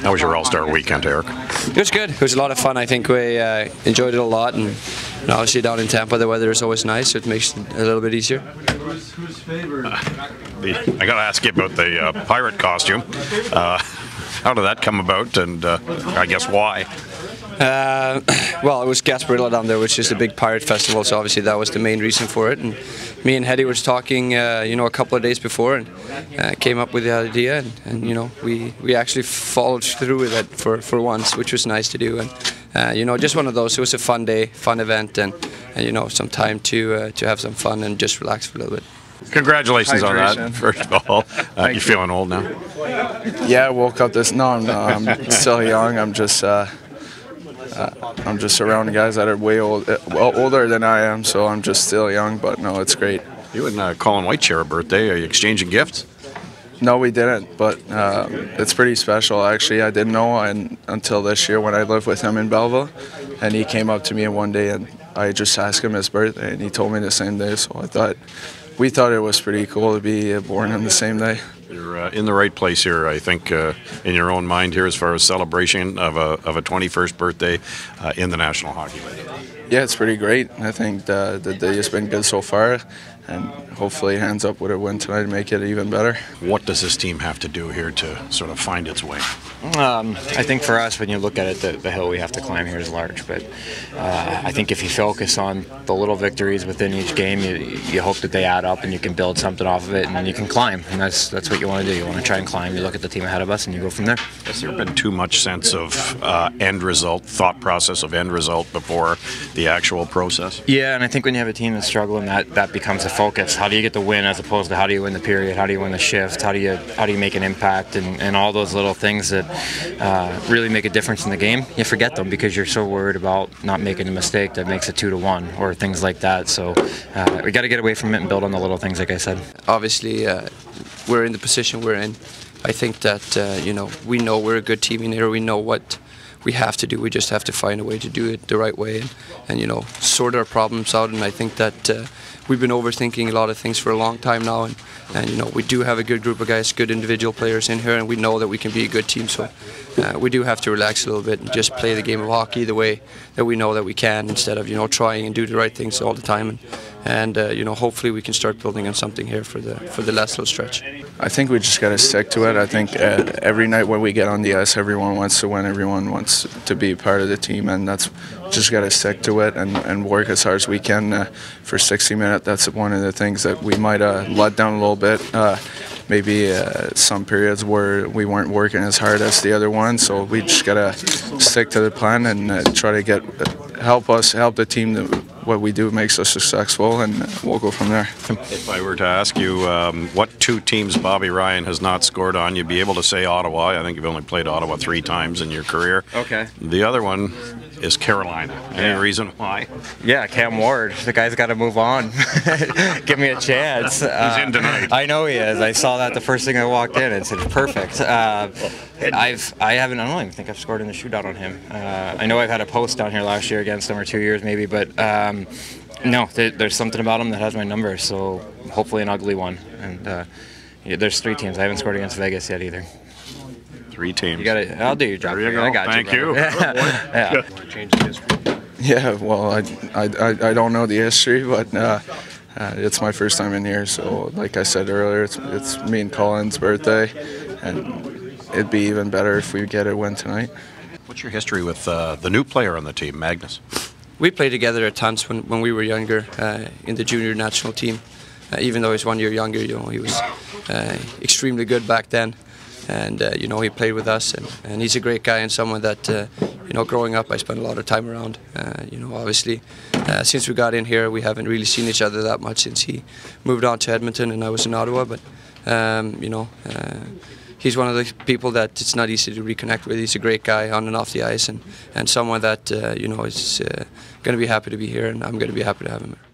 How was your All-Star weekend, Eric? It was good. It was a lot of fun. I think we enjoyed it a lot, and obviously down in Tampa the weather is always nice, so it makes it a little bit easier. Who's favored? I got to ask you about the pirate costume. How did that come about, and I guess why? Well, it was Gasparilla down there, which is the big pirate festival, so obviously that was the main reason for it. And me and Hetty was talking, a couple of days before, and came up with the idea, and we actually followed through with it for once, which was nice to do. And just one of those. It was a fun day, fun event, and some time to have some fun and just relax for a little bit. Congratulations on that, first of all. You feeling old now? Yeah, I woke up this. No, I'm still young. I'm just surrounding guys that are way older than I am, so I'm just still young. But no, it's great. You and Colin White share a birthday. Are you exchanging gifts? No, we didn't, but it's pretty special. Actually, I didn't know until this year when I lived with him in Belleville, and he came up to me one day, and I just asked him his birthday, and he told me the same day. So we thought it was pretty cool to be born on the same day. You're in the right place here, I think, in your own mind here as far as celebration of a 21st birthday in the National Hockey League. Yeah, it's pretty great. I think the day has been good so far, and hopefully it ends up with a win tonight to make it even better. What does this team have to do here to sort of find its way? I think for us, when you look at it, the hill we have to climb here is large. But I think if you focus on the little victories within each game, you hope that they add up and you can build something off of it, and then you can climb. And that's what you want to do. You want to try and climb. You look at the team ahead of us, and you go from there. Has there been too much sense of end result, thought process of end result before the actual process? Yeah, and I think when you have a team that's struggling, that becomes a focus. How do you get the win as opposed to how do you win the period? How do you win the shift? How do you make an impact? And all those little things that really make a difference in the game, you forget them because you're so worried about not making a mistake that makes it 2-1 or things like that. So we got to get away from it and build on the little things, like I said. Obviously, we're in the position we're in. I think that we know we're a good team in here. We know what we have to do. We just have to find a way to do it the right way and sort our problems out. And I think that we've been overthinking a lot of things for a long time now, and we do have a good group of guys, good individual players in here, and we know that we can be a good team. So we do have to relax a little bit and just play the game of hockey the way that we know that we can, instead of trying and do the right things all the time. And hopefully we can start building on something here for the last little stretch. I think we just got to stick to it. I think every night when we get on the ice, everyone wants to win. Everyone wants to be part of the team, and that's just got to stick to it and work as hard as we can for 60 minutes. That's one of the things that we might let down a little bit. Maybe some periods where we weren't working as hard as the other one, so we just got to stick to the plan and try to help the team. What we do makes us successful, and we'll go from there. If I were to ask you what two teams Bobby Ryan has not scored on, you'd be able to say Ottawa. I think you've only played Ottawa 3 times in your career. Okay. The other one is Carolina. Any reason why? Yeah, Cam Ward. The guy's got to move on. Give me a chance. He's in tonight. I know he is. I saw that the first thing I walked in and said, perfect. I don't even think I've scored in the shootout on him. I know I've had a post down here last year against him, or 2 years maybe, but no, there's something about him that has my number, so hopefully an ugly one. And there's 3 teams. I haven't scored against Vegas yet either. 3 teams. You got it. I'll do your job. There you go. I got Thank you. Yeah. Change the history. Yeah, well, I don't know the history, but it's my first time in here. So, like I said earlier, it's me and Colin's birthday, and it'd be even better if we get a win tonight. What's your history with the new player on the team, Magnus? We played together at times when we were younger in the junior national team. Even though he's 1 year younger, he was extremely good back then. And he played with us, and he's a great guy and someone that growing up I spent a lot of time around. Obviously since we got in here we haven't really seen each other that much since he moved on to Edmonton and I was in Ottawa, but he's one of the people that it's not easy to reconnect with. He's a great guy on and off the ice, and someone that is going to be happy to be here, and I'm going to be happy to have him here.